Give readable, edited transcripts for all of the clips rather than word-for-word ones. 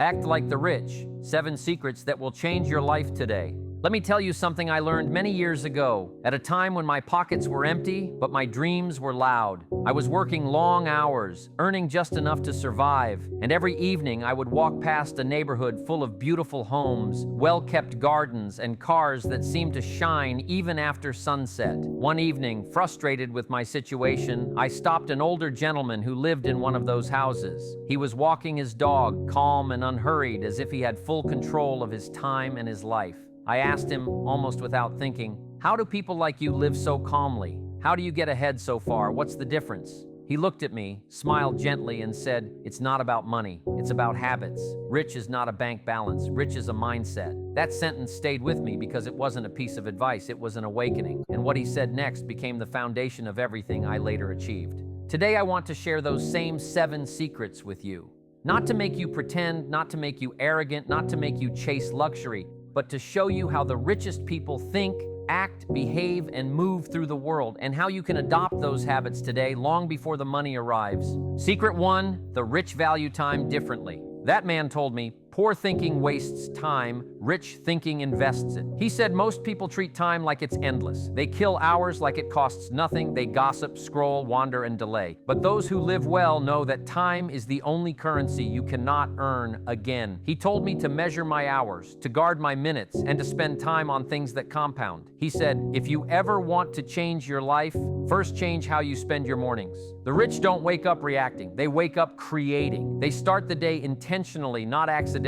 Act like the rich. 7 secrets that will change your life today. Let me tell you something I learned many years ago, at a time when my pockets were empty, but my dreams were loud. I was working long hours, earning just enough to survive, and every evening I would walk past a neighborhood full of beautiful homes, well-kept gardens, and cars that seemed to shine even after sunset. One evening, frustrated with my situation, I stopped an older gentleman who lived in one of those houses. He was walking his dog, calm and unhurried, as if he had full control of his time and his life. I asked him, almost without thinking, "How do people like you live so calmly? How do you get ahead so far? What's the difference?" He looked at me, smiled gently, and said, "It's not about money, it's about habits. Rich is not a bank balance, rich is a mindset." That sentence stayed with me because it wasn't a piece of advice, it was an awakening. And what he said next became the foundation of everything I later achieved. Today I want to share those same 7 secrets with you. Not to make you pretend, not to make you arrogant, not to make you chase luxury, but to show you how the richest people think, act, behave, and move through the world, and how you can adopt those habits today long before the money arrives. Secret 1, the rich value time differently. That man told me, poor thinking wastes time, rich thinking invests it. He said most people treat time like it's endless. They kill hours like it costs nothing. They gossip, scroll, wander, and delay. But those who live well know that time is the only currency you cannot earn again. He told me to measure my hours, to guard my minutes, and to spend time on things that compound. He said, if you ever want to change your life, first change how you spend your mornings. The rich don't wake up reacting. They wake up creating. They start the day intentionally, not accidentally.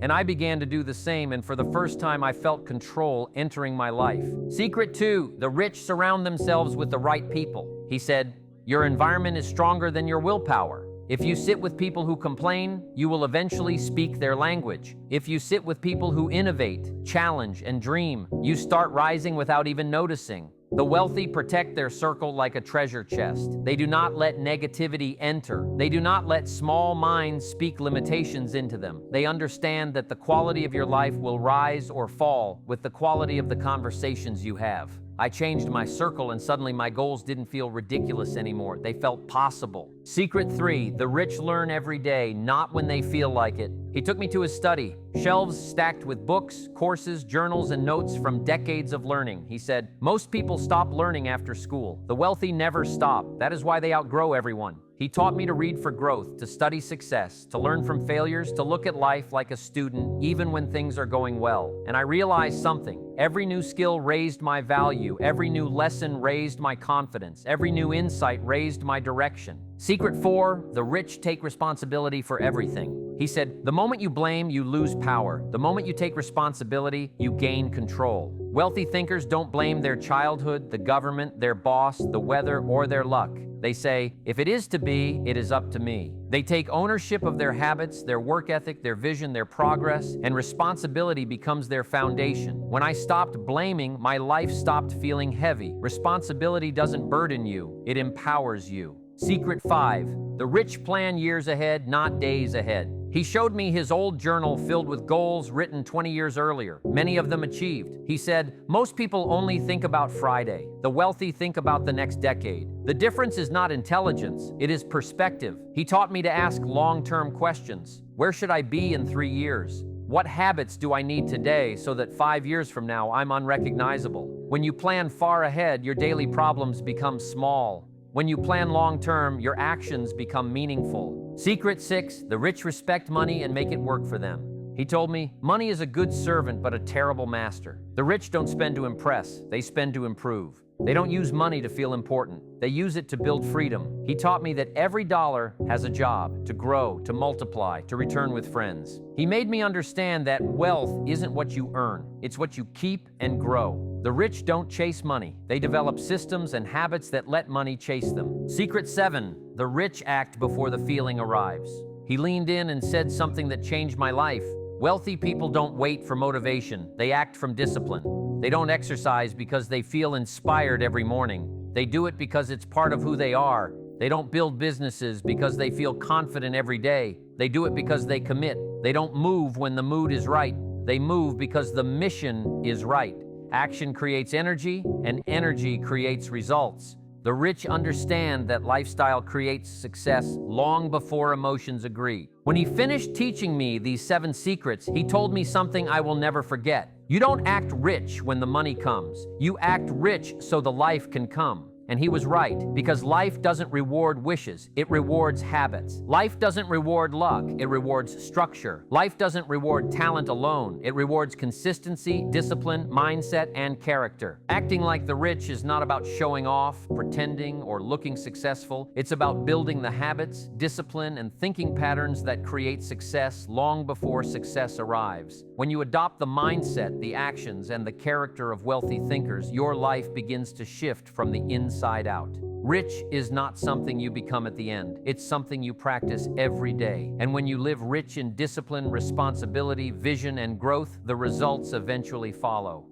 And I began to do the same, and for the first time I felt control entering my life. Secret 2, the rich surround themselves with the right people. He said, your environment is stronger than your willpower. If you sit with people who complain, you will eventually speak their language. If you sit with people who innovate, challenge, and dream, you start rising without even noticing. The wealthy protect their circle like a treasure chest. They do not let negativity enter. They do not let small minds speak limitations into them. They understand that the quality of your life will rise or fall with the quality of the conversations you have. I changed my circle, and suddenly my goals didn't feel ridiculous anymore. They felt possible. Secret 3, the rich learn every day, not when they feel like it. He took me to his study, shelves stacked with books, courses, journals, and notes from decades of learning. He said, most people stop learning after school. The wealthy never stop. That is why they outgrow everyone. He taught me to read for growth, to study success, to learn from failures, to look at life like a student, even when things are going well. And I realized something. Every new skill raised my value. Every new lesson raised my confidence. Every new insight raised my direction. Secret 4, the rich take responsibility for everything. He said, the moment you blame, you lose power. The moment you take responsibility, you gain control. Wealthy thinkers don't blame their childhood, the government, their boss, the weather, or their luck. They say, if it is to be, it is up to me. They take ownership of their habits, their work ethic, their vision, their progress, and responsibility becomes their foundation. When I stopped blaming, my life stopped feeling heavy. Responsibility doesn't burden you, it empowers you. Secret 5, the rich plan years ahead, not days ahead. He showed me his old journal filled with goals written 20 years earlier, many of them achieved. He said, most people only think about Friday. The wealthy think about the next decade. The difference is not intelligence, it is perspective. He taught me to ask long-term questions. Where should I be in 3 years? What habits do I need today so that 5 years from now I'm unrecognizable? When you plan far ahead, your daily problems become small. When you plan long-term, your actions become meaningful. Secret 6, the rich respect money and make it work for them. He told me, money is a good servant but a terrible master. The rich don't spend to impress, they spend to improve. They don't use money to feel important. They use it to build freedom. He taught me that every dollar has a job, to grow, to multiply, to return with friends. He made me understand that wealth isn't what you earn, it's what you keep and grow. The rich don't chase money. They develop systems and habits that let money chase them. Secret 7, the rich act before the feeling arrives. He leaned in and said something that changed my life. Wealthy people don't wait for motivation. They act from discipline. They don't exercise because they feel inspired every morning. They do it because it's part of who they are. They don't build businesses because they feel confident every day. They do it because they commit. They don't move when the mood is right. They move because the mission is right. Action creates energy, and energy creates results. The rich understand that lifestyle creates success long before emotions agree. When he finished teaching me these 7 secrets, he told me something I will never forget. You don't act rich when the money comes. You act rich so the life can come. And he was right, because life doesn't reward wishes, it rewards habits. Life doesn't reward luck, it rewards structure. Life doesn't reward talent alone, it rewards consistency, discipline, mindset, and character. Acting like the rich is not about showing off, pretending, or looking successful. It's about building the habits, discipline, and thinking patterns that create success long before success arrives. When you adopt the mindset, the actions, and the character of wealthy thinkers, your life begins to shift from the inside out. Rich is not something you become at the end. It's something you practice every day. And when you live rich in discipline, responsibility, vision, and growth, the results eventually follow.